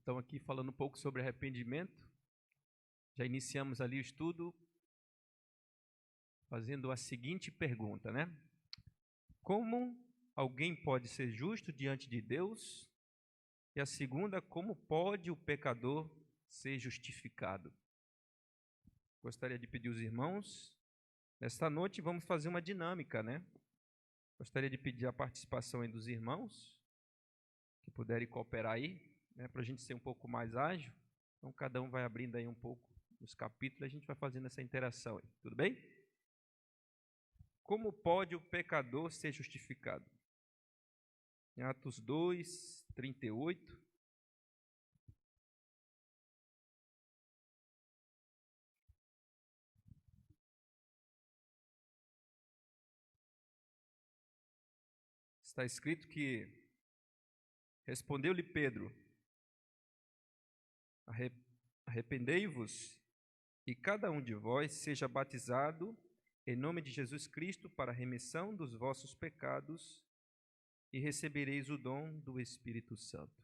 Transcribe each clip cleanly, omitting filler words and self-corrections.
Então, aqui falando um pouco sobre arrependimento, já iniciamos ali o estudo fazendo a seguinte pergunta, né? Como alguém pode ser justo diante de Deus? E a segunda, como pode o pecador ser justificado? Gostaria de pedir aos irmãos, nesta noite vamos fazer uma dinâmica, né? Gostaria de pedir a participação aí dos irmãos, que puderem cooperar aí, né, para a gente ser um pouco mais ágil. Então, cada um vai abrindo aí um pouco os capítulos, a gente vai fazendo essa interação aí, tudo bem? Como pode o pecador ser justificado? Em Atos 2, 38. Está escrito que respondeu-lhe Pedro: arrependei-vos e cada um de vós seja batizado em nome de Jesus Cristo para a remissão dos vossos pecados e recebereis o dom do Espírito Santo.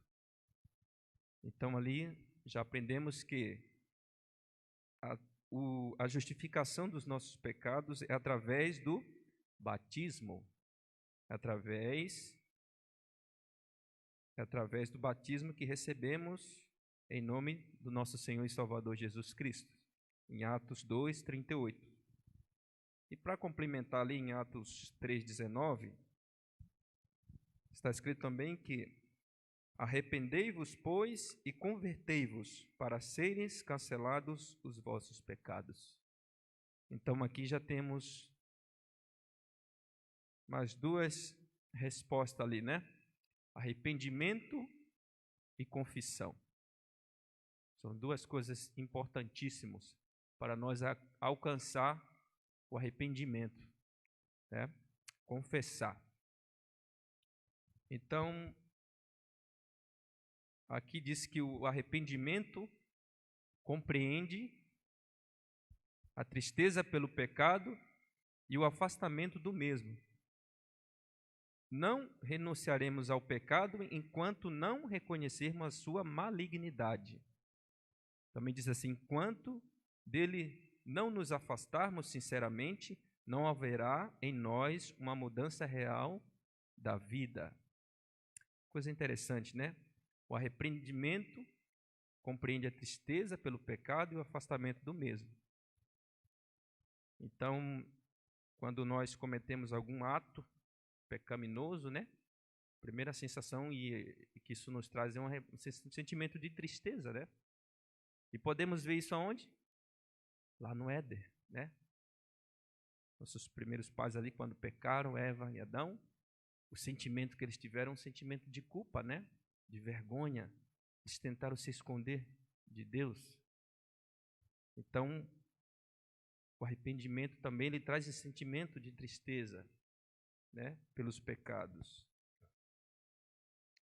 Então ali já aprendemos que a justificação dos nossos pecados é através do batismo, através do batismo que recebemos em nome do nosso Senhor e Salvador Jesus Cristo, em Atos 2, 38. E para complementar ali em Atos 3, 19, está escrito também que arrependei-vos, pois, e convertei-vos, para seres cancelados os vossos pecados. Então aqui já temos mais duas respostas ali, né? Arrependimento e confissão. São duas coisas importantíssimas para nós alcançar o arrependimento, né? Confessar. Então, aqui diz que o arrependimento compreende a tristeza pelo pecado e o afastamento do mesmo. Não renunciaremos ao pecado enquanto não reconhecermos a sua malignidade. Também diz assim: enquanto dele não nos afastarmos sinceramente, não haverá em nós uma mudança real da vida. Coisa interessante, né? O arrependimento compreende a tristeza pelo pecado e o afastamento do mesmo. Então, quando nós cometemos algum ato pecaminoso, né? A primeira sensação que isso nos traz é um sentimento de tristeza, né? E podemos ver isso aonde? Lá no Éden, né? Nossos primeiros pais ali, quando pecaram, Eva e Adão, o sentimento que eles tiveram, um sentimento de culpa, né? De vergonha. Eles tentaram se esconder de Deus. Então, o arrependimento também ele traz esse sentimento de tristeza, né? Pelos pecados.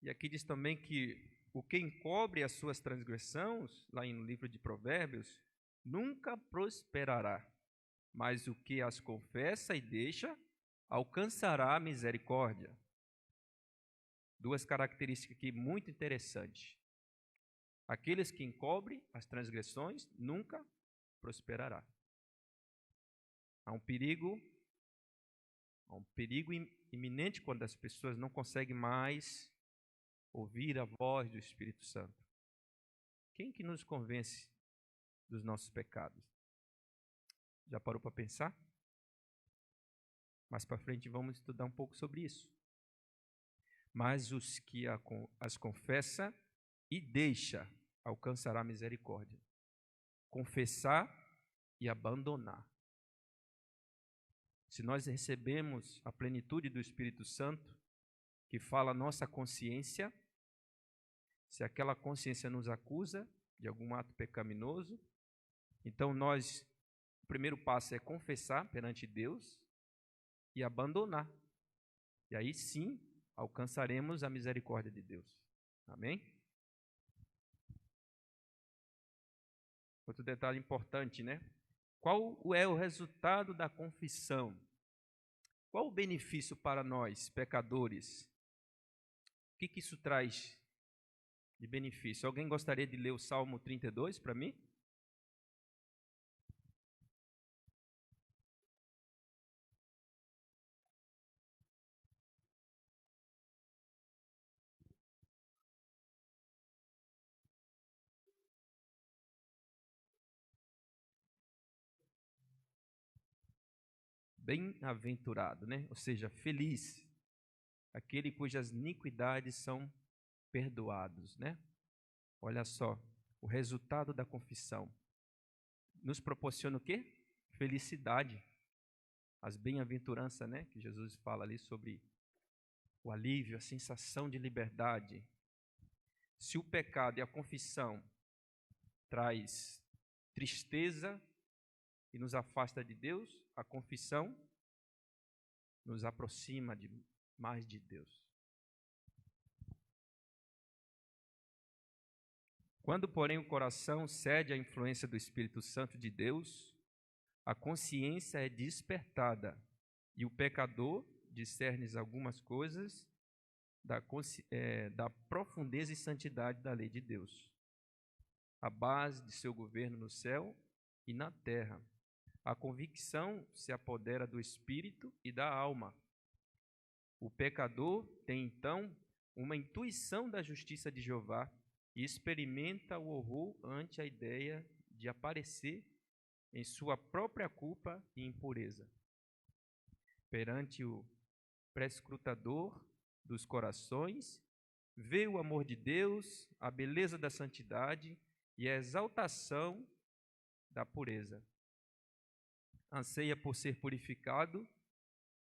E aqui diz também que o que encobre as suas transgressões, lá no livro de Provérbios, nunca prosperará, mas o que as confessa e deixa, alcançará a misericórdia. Duas características aqui muito interessantes. Aqueles que encobrem as transgressões nunca prosperará. Há um perigo iminente quando as pessoas não conseguem mais ouvir a voz do Espírito Santo. Quem que nos convence dos nossos pecados? Já parou para pensar? Mais para frente vamos estudar um pouco sobre isso. Mas os que as confessa e deixa, alcançará misericórdia. Confessar e abandonar. Se nós recebemos a plenitude do Espírito Santo, que fala a nossa consciência, se aquela consciência nos acusa de algum ato pecaminoso, então o primeiro passo é confessar perante Deus e abandonar. E aí sim, alcançaremos a misericórdia de Deus. Amém? Outro detalhe importante, né? Qual é o resultado da confissão? Qual o benefício para nós, pecadores? O que isso traz de benefício. Alguém gostaria de ler o Salmo 32 para mim? Bem-aventurado, né? Ou seja, feliz, aquele cujas iniquidades são perdoados, né? Olha só, o resultado da confissão nos proporciona o quê? Felicidade. As bem-aventuranças, né? Que Jesus fala ali sobre o alívio, a sensação de liberdade. Se o pecado e a confissão traz tristeza e nos afasta de Deus, a confissão nos aproxima mais de Deus. Quando, porém, o coração cede à influência do Espírito Santo de Deus, a consciência é despertada e o pecador discerne algumas coisas da profundeza e santidade da lei de Deus, a base de seu governo no céu e na terra. A convicção se apodera do espírito e da alma. O pecador tem então uma intuição da justiça de Jeová e experimenta o horror ante a ideia de aparecer em sua própria culpa e impureza. Perante o prescrutador dos corações, vê o amor de Deus, a beleza da santidade e a exaltação da pureza. Anseia por ser purificado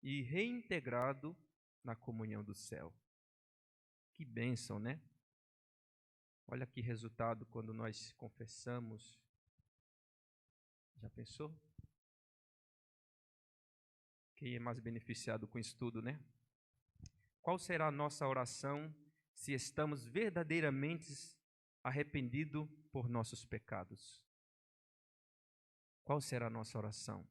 e reintegrado na comunhão do céu. Que bênção, né? Olha que resultado quando nós confessamos. Já pensou? Quem é mais beneficiado com isso tudo, né? Qual será a nossa oração se estamos verdadeiramente arrependidos por nossos pecados? Qual será a nossa oração?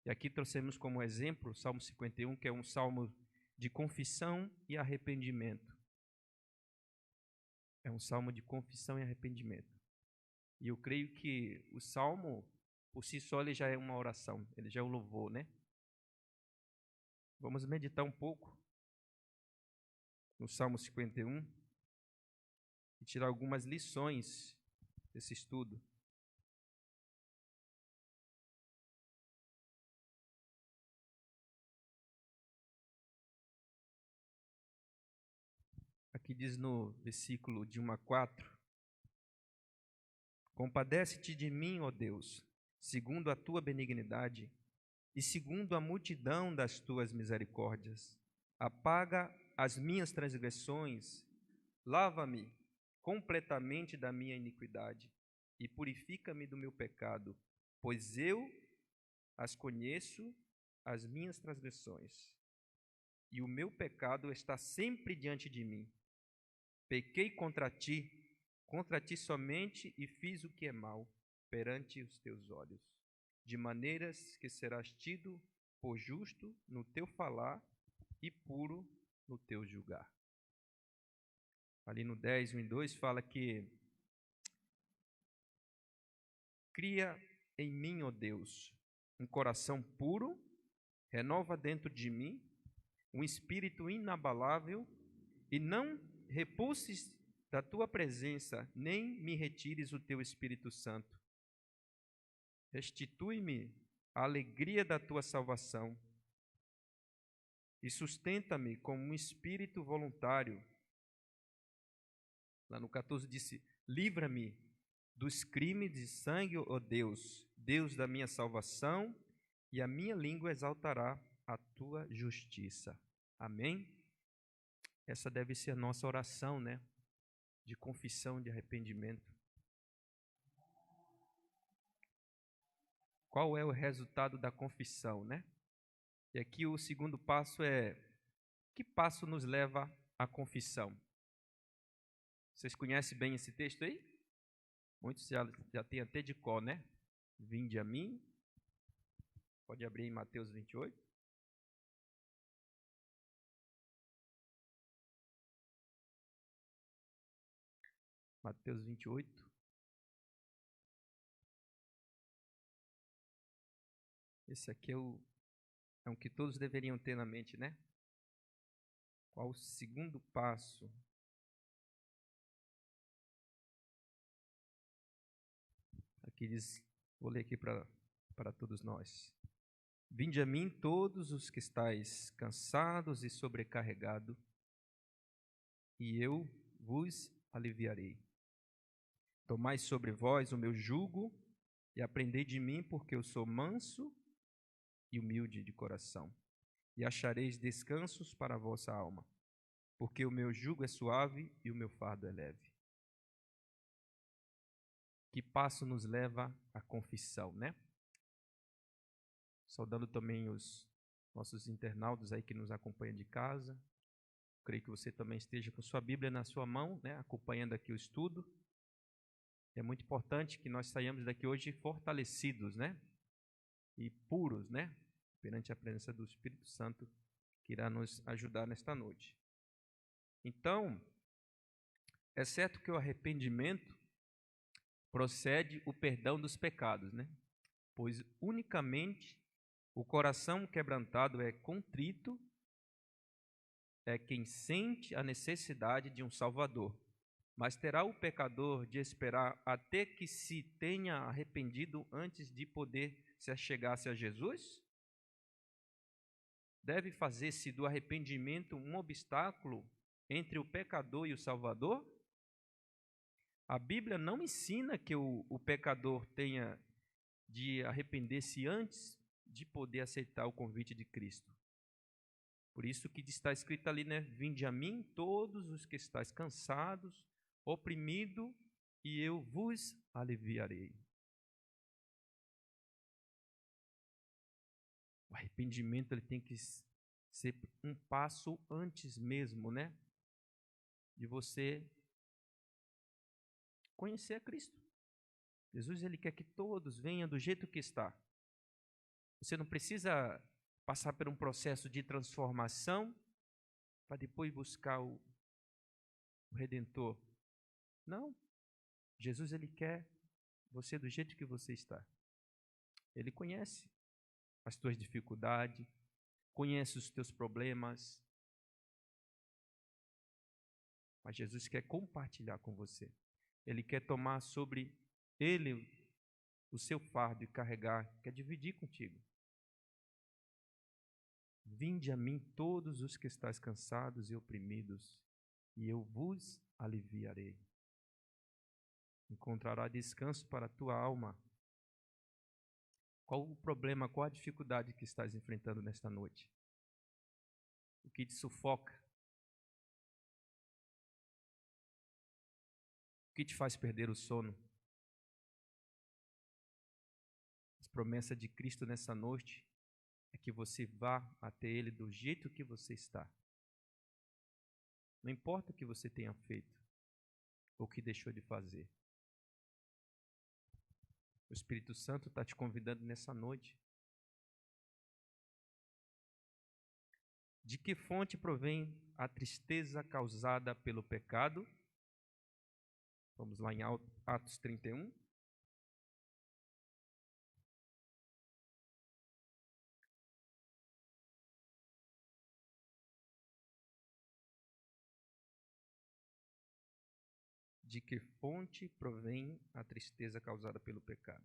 E aqui trouxemos como exemplo o Salmo 51, que é um salmo de confissão e arrependimento. É um salmo de confissão e arrependimento. E eu creio que o salmo, por si só, ele já é uma oração, ele já é um louvor, né? Vamos meditar um pouco no Salmo 51 e tirar algumas lições desse estudo. Aqui diz no versículo de 1 a 4: Compadece-te de mim, ó Deus, segundo a tua benignidade e segundo a multidão das tuas misericórdias. Apaga as minhas transgressões, lava-me completamente da minha iniquidade e purifica-me do meu pecado, pois eu as conheço, as minhas transgressões, e o meu pecado está sempre diante de mim. Pequei contra ti somente, e fiz o que é mal perante os teus olhos, de maneiras que serás tido por justo no teu falar e puro no teu julgar. Ali no 10, 1 e 2 fala que cria em mim, ó Deus, um coração puro, renova dentro de mim um espírito inabalável e não repulses da tua presença, nem me retires o teu Espírito Santo. Restitui-me a alegria da tua salvação e sustenta-me com um espírito voluntário. Lá no 14 disse: livra-me dos crimes de sangue, ó Deus, Deus da minha salvação, e a minha língua exaltará a tua justiça. Amém? Essa deve ser a nossa oração, né? De confissão, de arrependimento. Qual é o resultado da confissão, né? E aqui o segundo passo é: que passo nos leva à confissão? Vocês conhecem bem esse texto aí? Muitos já têm até de cor, né? Vinde a mim. Pode abrir em Mateus 28. Mateus 28. Esse aqui é um que todos deveriam ter na mente, né? Qual o segundo passo? Aqui diz, vou ler aqui para todos nós. Vinde a mim todos os que estáis cansados e sobrecarregados, e eu vos aliviarei. Tomai sobre vós o meu jugo e aprendei de mim, porque eu sou manso e humilde de coração, e achareis descansos para a vossa alma, porque o meu jugo é suave e o meu fardo é leve. Que passo nos leva à confissão, né? Saudando também os nossos internautas aí que nos acompanham de casa. Creio que você também esteja com sua Bíblia na sua mão, né? Acompanhando aqui o estudo. É muito importante que nós saiamos daqui hoje fortalecidos, né? E puros, né? Perante a presença do Espírito Santo, que irá nos ajudar nesta noite. Então, é certo que o arrependimento procede o perdão dos pecados, né? Pois unicamente o coração quebrantado é contrito, é quem sente a necessidade de um Salvador. Mas terá o pecador de esperar até que se tenha arrependido antes de poder se achegar-se a Jesus? Deve fazer-se do arrependimento um obstáculo entre o pecador e o Salvador? A Bíblia não ensina que o pecador tenha de arrepender-se antes de poder aceitar o convite de Cristo. Por isso que está escrito ali, né? Vinde a mim todos os que estáis cansados, oprimidos, e eu vos aliviarei. O arrependimento ele tem que ser um passo antes mesmo, né? De você conhecer a Cristo. Jesus ele quer que todos venham do jeito que está. Você não precisa passar por um processo de transformação para depois buscar o Redentor. Não. Jesus ele quer você do jeito que você está. Ele conhece as tuas dificuldades, conhece os teus problemas. Mas Jesus quer compartilhar com você. Ele quer tomar sobre ele o seu fardo e carregar, quer dividir contigo. Vinde a mim todos os que estáis cansados e oprimidos, e eu vos aliviarei. Encontrará descanso para a tua alma. Qual o problema, qual a dificuldade que estás enfrentando nesta noite? O que te sufoca? O que te faz perder o sono? A promessa de Cristo nessa noite é que você vá até Ele do jeito que você está. Não importa o que você tenha feito ou o que deixou de fazer. O Espírito Santo está te convidando nessa noite. De que fonte provém a tristeza causada pelo pecado? Vamos lá em Atos 31. De que fonte provém a tristeza causada pelo pecado?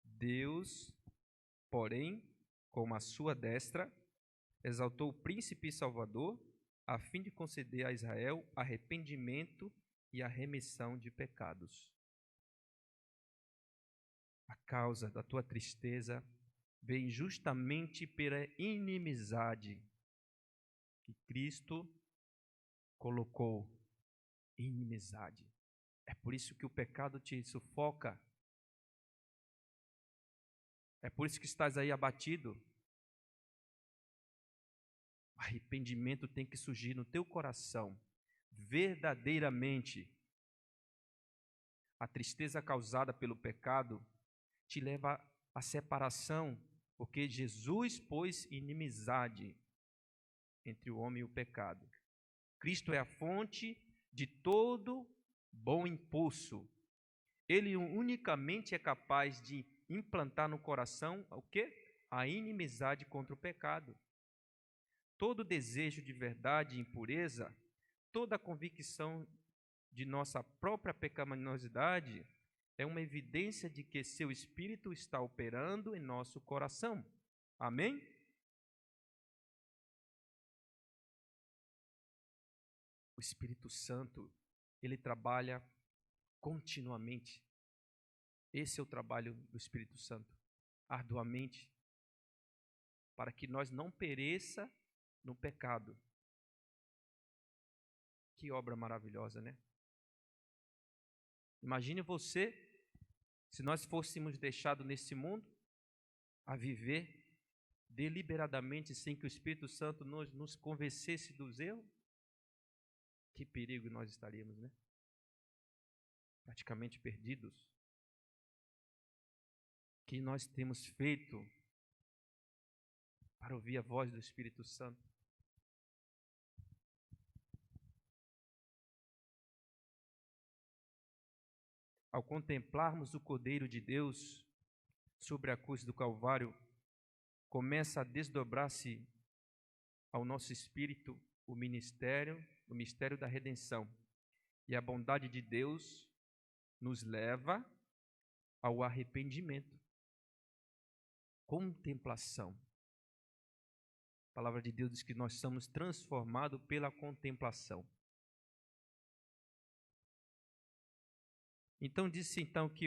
Deus, porém, com a sua destra, exaltou o príncipe e salvador, a fim de conceder a Israel arrependimento e a remissão de pecados. A causa da tua tristeza vem justamente pela inimizade que Cristo colocou. Inimizade. É por isso que o pecado te sufoca. É por isso que estás aí abatido. O arrependimento tem que surgir no teu coração, verdadeiramente. A tristeza causada pelo pecado te leva à separação, porque Jesus pôs inimizade entre o homem e o pecado. Cristo é a fonte de todo bom impulso. Ele unicamente é capaz de implantar no coração o quê? A inimizade contra o pecado. Todo desejo de verdade e impureza, toda convicção de nossa própria pecaminosidade é uma evidência de que seu Espírito está operando em nosso coração. Amém? O Espírito Santo, ele trabalha continuamente. Esse é o trabalho do Espírito Santo, arduamente, para que nós não pereça no pecado. Que obra maravilhosa, né? Imagine você, se nós fôssemos deixados nesse mundo a viver deliberadamente sem que o Espírito Santo nos convencesse dos erros, que perigo nós estaríamos, né? Praticamente perdidos. O que nós temos feito para ouvir a voz do Espírito Santo? Ao contemplarmos o Cordeiro de Deus sobre a cruz do Calvário, começa a desdobrar-se ao nosso espírito o mistério da redenção. E a bondade de Deus nos leva ao arrependimento. Contemplação. A palavra de Deus diz que nós somos transformados pela contemplação. Então disse que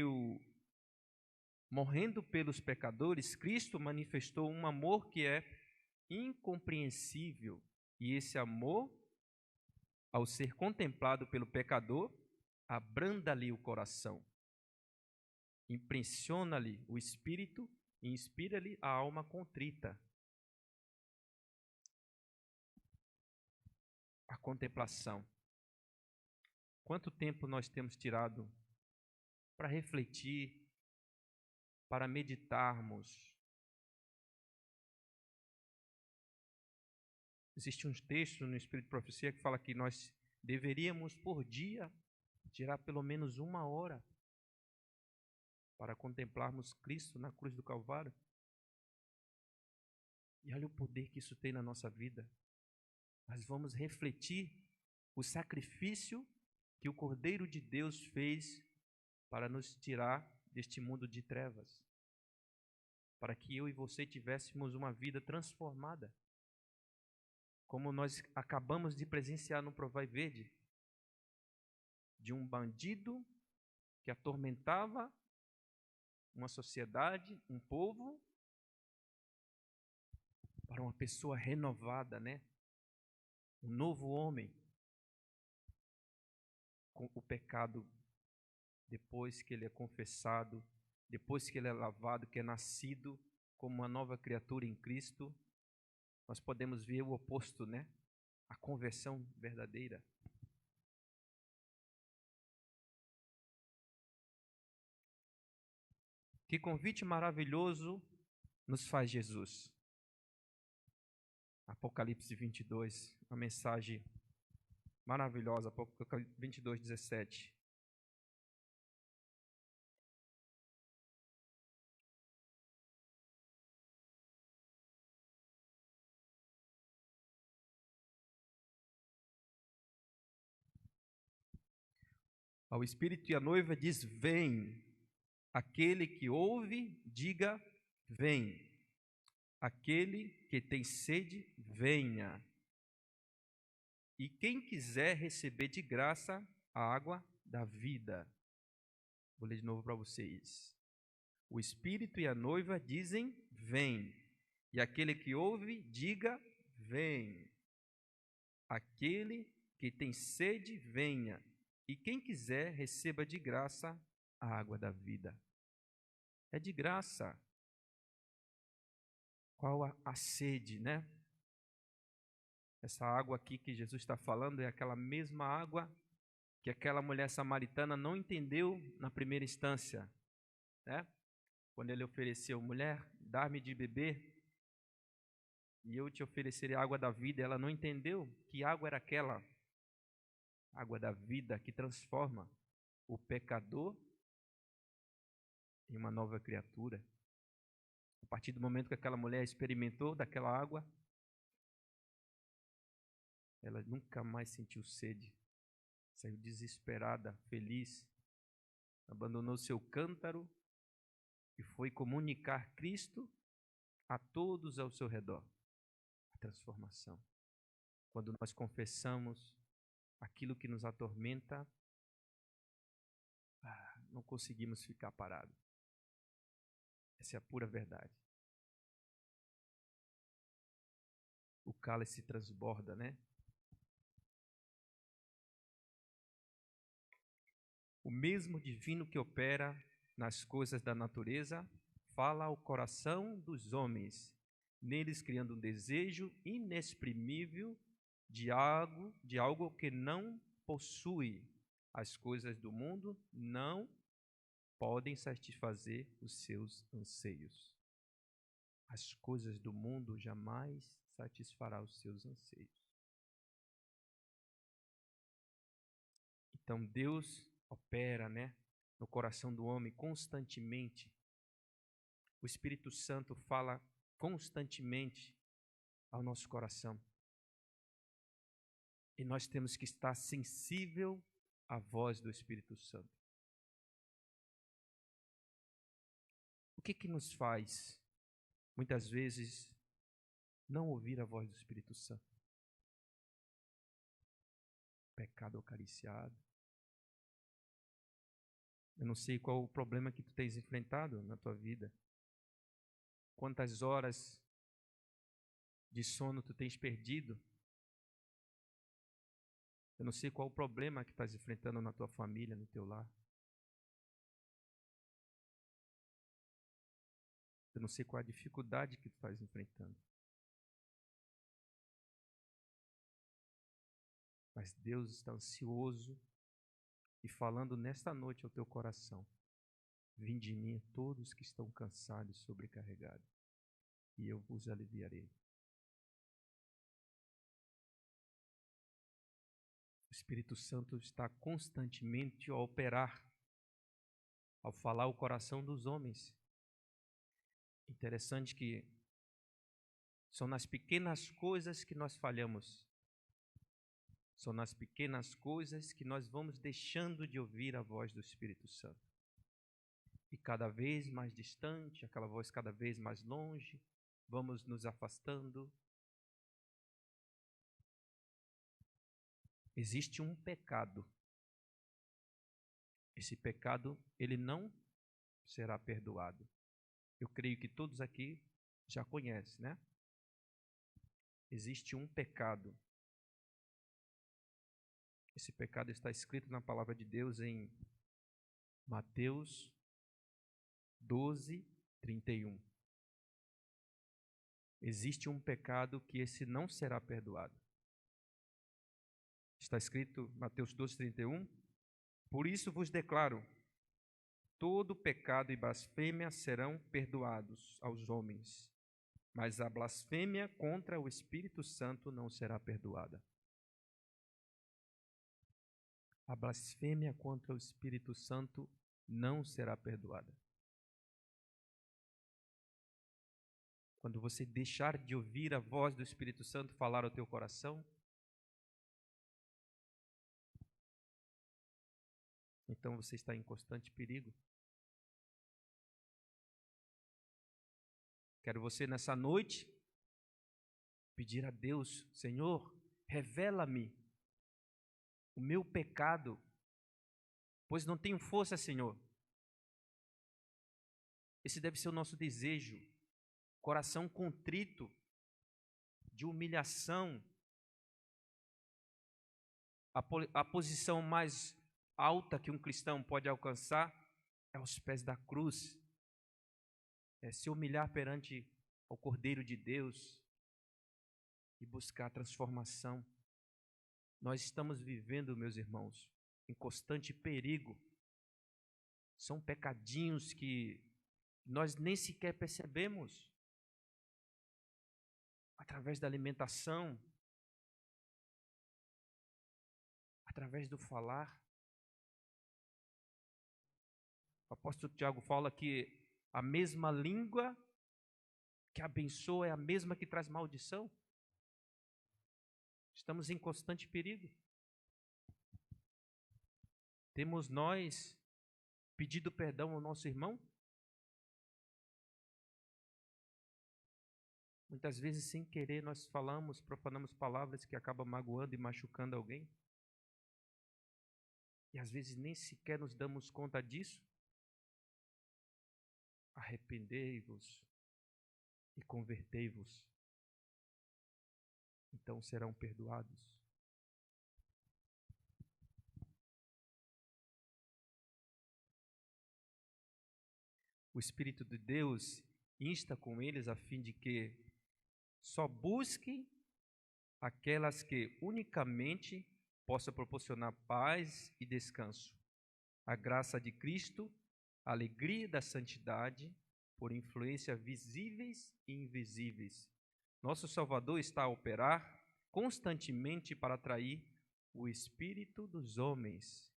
morrendo pelos pecadores, Cristo manifestou um amor que é incompreensível. E esse amor, ao ser contemplado pelo pecador, abranda-lhe o coração, impressiona-lhe o espírito e inspira-lhe a alma contrita. A contemplação. Quanto tempo nós temos tirado para refletir, para meditarmos? Existe um texto no Espírito de Profecia que fala que nós deveríamos, por dia, tirar pelo menos 1 hora para contemplarmos Cristo na cruz do Calvário. E olha o poder que isso tem na nossa vida. Nós vamos refletir o sacrifício que o Cordeiro de Deus fez para nos tirar deste mundo de trevas, para que eu e você tivéssemos uma vida transformada, como nós acabamos de presenciar no Provai Verde, de um bandido que atormentava uma sociedade, um povo, para uma pessoa renovada, né? Um novo homem, com o pecado, depois que ele é confessado, depois que ele é lavado, que é nascido como uma nova criatura em Cristo, nós podemos ver o oposto, né? A conversão verdadeira. Que convite maravilhoso nos faz Jesus. Apocalipse 22, uma mensagem maravilhosa, Apocalipse 22, 17. Ao Espírito e à noiva diz: vem. Aquele que ouve, diga: vem. Aquele que tem sede, venha. E quem quiser receber de graça a água da vida. Vou ler de novo para vocês. O Espírito e a noiva dizem: vem. E aquele que ouve, diga: vem. Aquele que tem sede, venha. E quem quiser, receba de graça a água da vida. É de graça. Qual a sede, né? Essa água aqui que Jesus está falando é aquela mesma água que aquela mulher samaritana não entendeu na primeira instância, né? Quando ele ofereceu: mulher, dá-me de beber e eu te oferecerei a água da vida. Ela não entendeu que água era aquela. água da vida que transforma o pecador em uma nova criatura. A partir do momento que aquela mulher experimentou daquela água, ela nunca mais sentiu sede. Saiu desesperada, feliz, abandonou seu cântaro e foi comunicar Cristo a todos ao seu redor. A transformação. Quando nós confessamos aquilo que nos atormenta, não conseguimos ficar parados. Essa é a pura verdade. O cálice transborda, né? O mesmo divino que opera nas coisas da natureza, fala ao coração dos homens, neles criando um desejo inexprimível de algo que não possui. As coisas do mundo não podem satisfazer os seus anseios. As coisas do mundo jamais satisfará os seus anseios. Então Deus opera, no coração do homem constantemente. O Espírito Santo fala constantemente ao nosso coração. E nós temos que estar sensível à voz do Espírito Santo. O que nos faz, muitas vezes, não ouvir a voz do Espírito Santo? Pecado acariciado. Eu não sei qual o problema que tu tens enfrentado na tua vida. Quantas horas de sono tu tens perdido? Eu não sei qual o problema que estás enfrentando na tua família, no teu lar. Eu não sei qual a dificuldade que tu estás enfrentando. Mas Deus está ansioso e falando nesta noite ao teu coração: vinde de mim todos que estão cansados e sobrecarregados, e eu vos aliviarei. O Espírito Santo está constantemente a operar, ao falar ao coração dos homens. Interessante que são nas pequenas coisas que nós falhamos. São nas pequenas coisas que nós vamos deixando de ouvir a voz do Espírito Santo. E cada vez mais distante, aquela voz cada vez mais longe, vamos nos afastando. Existe um pecado. Esse pecado, ele não será perdoado. Eu creio que todos aqui já conhecem, né? Existe um pecado. Esse pecado está escrito na palavra de Deus em Mateus 12, 31. Existe um pecado que esse não será perdoado. Está escrito Mateus 12, 31. Por isso vos declaro, todo pecado e blasfêmia serão perdoados aos homens, mas a blasfêmia contra o Espírito Santo não será perdoada. A blasfêmia contra o Espírito Santo não será perdoada. Quando você deixar de ouvir a voz do Espírito Santo falar ao teu coração, então você está em constante perigo. Quero você nessa noite pedir a Deus: Senhor, revela-me o meu pecado, pois não tenho força, Senhor. Esse deve ser o nosso desejo. Coração contrito, de humilhação. A posição mais alta que um cristão pode alcançar é aos pés da cruz. É se humilhar perante o Cordeiro de Deus e buscar transformação. Nós estamos vivendo, meus irmãos, em constante perigo. São pecadinhos que nós nem sequer percebemos. Através da alimentação, através do falar. O apóstolo Tiago fala que a mesma língua que abençoa é a mesma que traz maldição. Estamos em constante perigo. Temos nós pedido perdão ao nosso irmão? Muitas vezes, sem querer, nós profanamos palavras que acabam magoando e machucando alguém. E às vezes nem sequer nos damos conta disso. Arrependei-vos e convertei-vos, então serão perdoados. O Espírito de Deus insta com eles a fim de que só busquem aquelas que unicamente possam proporcionar paz e descanso, a graça de Cristo, a alegria da santidade, por influência visíveis e invisíveis. Nosso Salvador está a operar constantemente para atrair o espírito dos homens,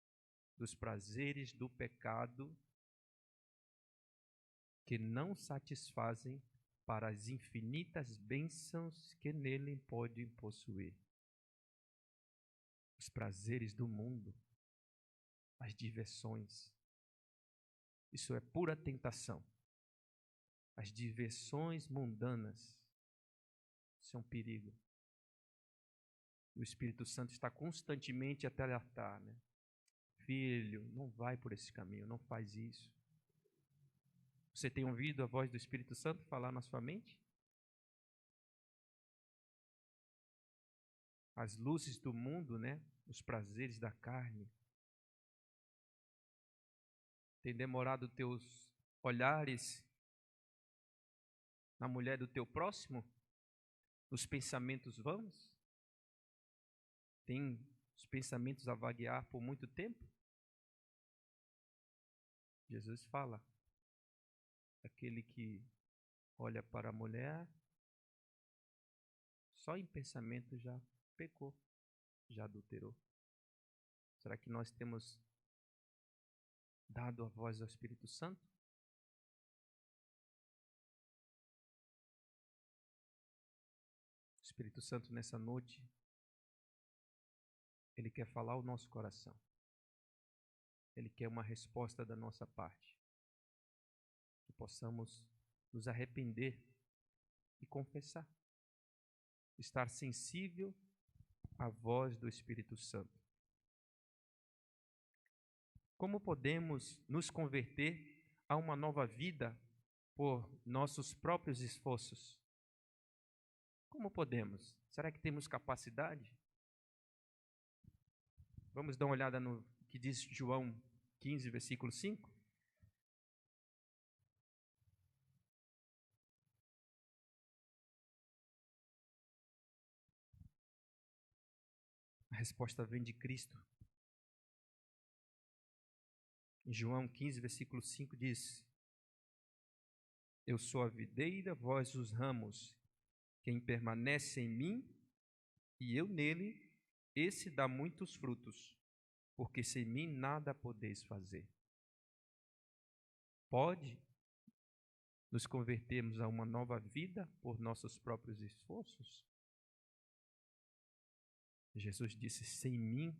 dos prazeres do pecado, que não satisfazem para as infinitas bênçãos que nele podem possuir. Os prazeres do mundo, as diversões, isso é pura tentação. As diversões mundanas, isso é um perigo. O Espírito Santo está constantemente a te alertar, né? Filho, não vai por esse caminho, não faz isso. Você tem ouvido a voz do Espírito Santo falar na sua mente? As luzes do mundo, né? Os prazeres da carne. Tem demorado teus olhares na mulher do teu próximo? Nos pensamentos vãos? Tem os pensamentos a vaguear por muito tempo? Jesus fala, aquele que olha para a mulher, só em pensamento já pecou, já adulterou. Será que nós temos dado a voz ao Espírito Santo? O Espírito Santo nessa noite, ele quer falar ao nosso coração. Ele quer uma resposta da nossa parte. Que possamos nos arrepender e confessar. Estar sensível à voz do Espírito Santo. Como podemos nos converter a uma nova vida por nossos próprios esforços? Como podemos? Será que temos capacidade? Vamos dar uma olhada no que diz João 15, versículo 5. A resposta vem de Cristo. Em João 15, versículo 5 diz: Eu sou a videira, vós os ramos. Quem permanece em mim e eu nele, esse dá muitos frutos, porque sem mim nada podeis fazer. Pode nos convertermos a uma nova vida por nossos próprios esforços? Jesus disse: sem mim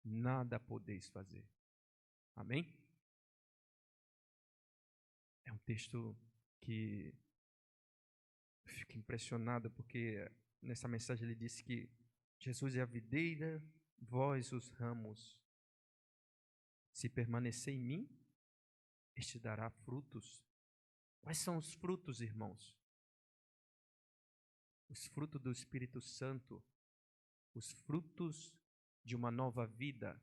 nada podeis fazer. Amém? É um texto que eu fico impressionado, porque nessa mensagem ele disse que Jesus é a videira, vós os ramos. Se permanecer em mim, este dará frutos. Quais são os frutos, irmãos? Os frutos do Espírito Santo, os frutos de uma nova vida.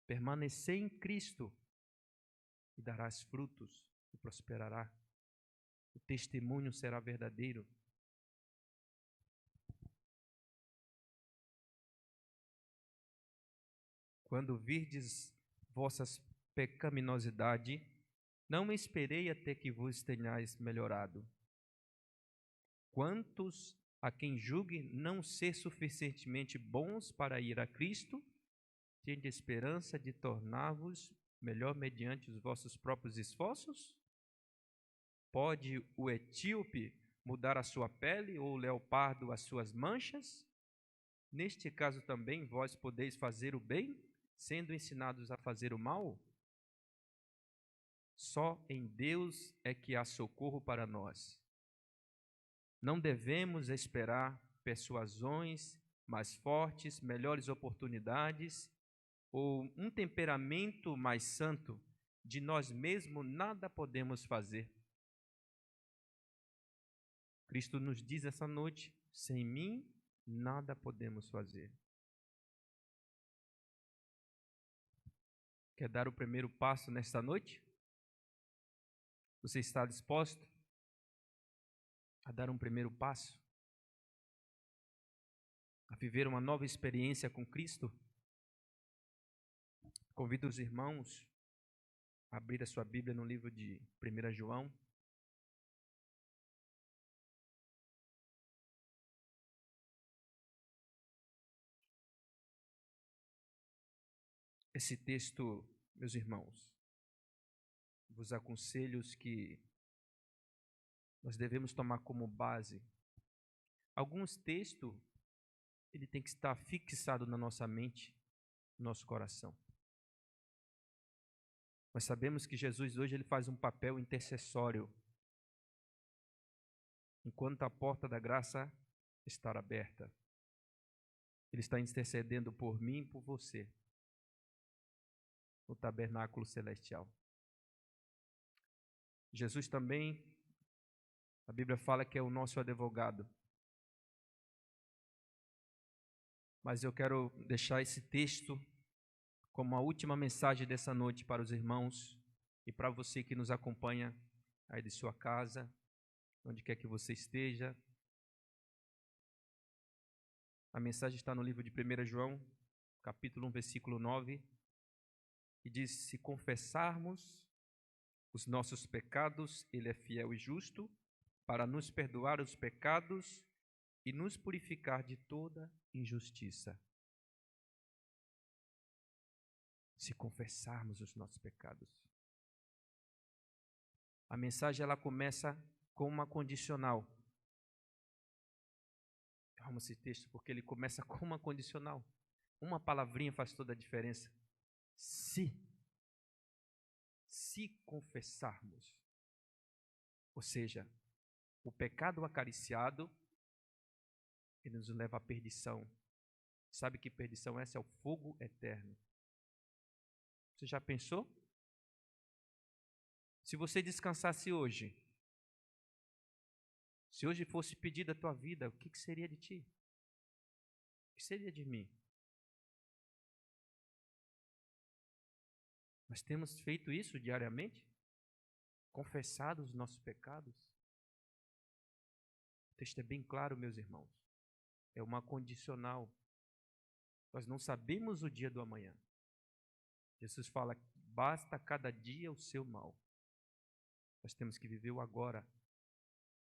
Permanecer em Cristo e darás frutos e prosperará. O testemunho será verdadeiro. Quando virdes vossas pecaminosidade, não esperei até que vos tenhais melhorado. Quantos a quem julgue não ser suficientemente bons para ir a Cristo, Tende esperança de tornar-vos melhor mediante os vossos próprios esforços? Pode o etíope mudar a sua pele ou o leopardo as suas manchas? Neste caso também vós podeis fazer o bem, sendo ensinados a fazer o mal? Só em Deus é que há socorro para nós. Não devemos esperar persuasões mais fortes, melhores oportunidades ou um temperamento mais santo. De nós mesmos nada podemos fazer. Cristo nos diz essa noite: sem mim nada podemos fazer. Quer dar o primeiro passo nesta noite? Você está disposto a dar um primeiro passo? A viver uma nova experiência com Cristo? Convido os irmãos a abrir a sua Bíblia no livro de 1 João. Esse texto, meus irmãos, vos aconselho que nós devemos tomar como base. Alguns textos, ele tem que estar fixado na nossa mente, no nosso coração. Nós sabemos que Jesus hoje ele faz um papel intercessório. Enquanto a porta da graça está aberta, ele está intercedendo por mim e por você, no tabernáculo celestial. Jesus também, a Bíblia fala que é o nosso advogado. Mas eu quero deixar esse texto como a última mensagem dessa noite para os irmãos e para você que nos acompanha aí de sua casa, onde quer que você esteja. A mensagem está no livro de 1 João, capítulo 1, versículo 9, que diz: se confessarmos os nossos pecados, ele é fiel e justo para nos perdoar os pecados e nos purificar de toda injustiça. Se confessarmos os nossos pecados. A mensagem ela começa com uma condicional. Eu amo esse texto porque ele começa com uma condicional. Uma palavrinha faz toda a diferença. Se confessarmos. Ou seja, o pecado acariciado, ele nos leva à perdição. Sabe que perdição é essa? É o fogo eterno. Você já pensou? Se você descansasse hoje, se hoje fosse pedida a tua vida, o que seria de ti? O que seria de mim? Nós temos feito isso diariamente? Confessado os nossos pecados? O texto é bem claro, meus irmãos. É uma condicional. Nós não sabemos o dia do amanhã. Jesus fala: basta cada dia o seu mal. Nós temos que viver o agora.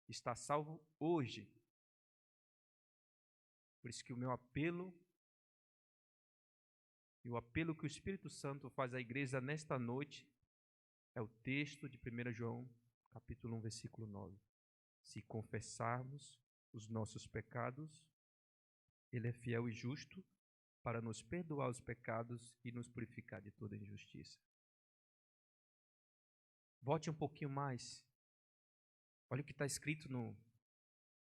Está salvo hoje. Por isso que o meu apelo e o apelo que o Espírito Santo faz à igreja nesta noite é o texto de 1 João, capítulo 1, versículo 9. Se confessarmos os nossos pecados, ele é fiel e justo para nos perdoar os pecados e nos purificar de toda injustiça. Volte um pouquinho mais. Olha o que está escrito no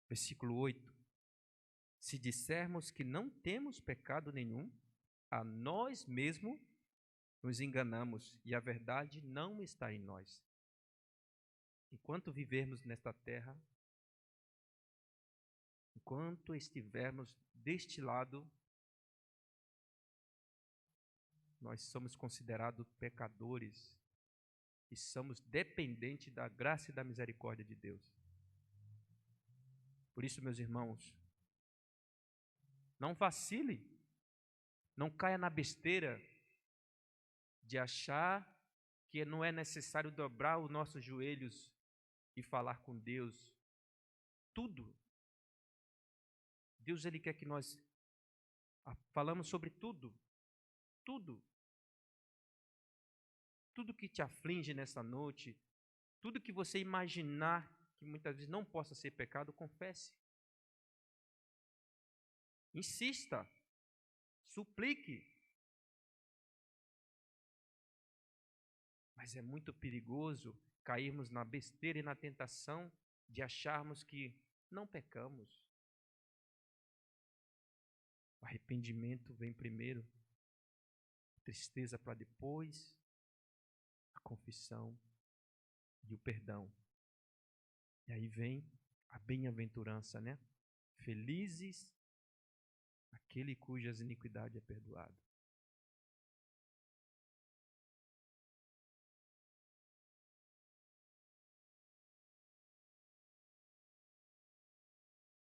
versículo 8. Se dissermos que não temos pecado nenhum, a nós mesmos nos enganamos e a verdade não está em nós. Enquanto vivermos nesta terra, enquanto estivermos deste lado, nós somos considerados pecadores e somos dependentes da graça e da misericórdia de Deus. Por isso, meus irmãos, não vacile, não caia na besteira de achar que não é necessário dobrar os nossos joelhos e falar com Deus. Tudo. Deus ele quer que nós falamos sobre tudo. tudo. Tudo que te aflige nessa noite, tudo que você imaginar que muitas vezes não possa ser pecado, confesse. Insista. Suplique. Mas é muito perigoso cairmos na besteira e na tentação de acharmos que não pecamos. O arrependimento vem primeiro, a tristeza para depois, a confissão e o perdão. E aí vem a bem-aventurança, né? Felizes aquele cujas iniquidade é perdoado.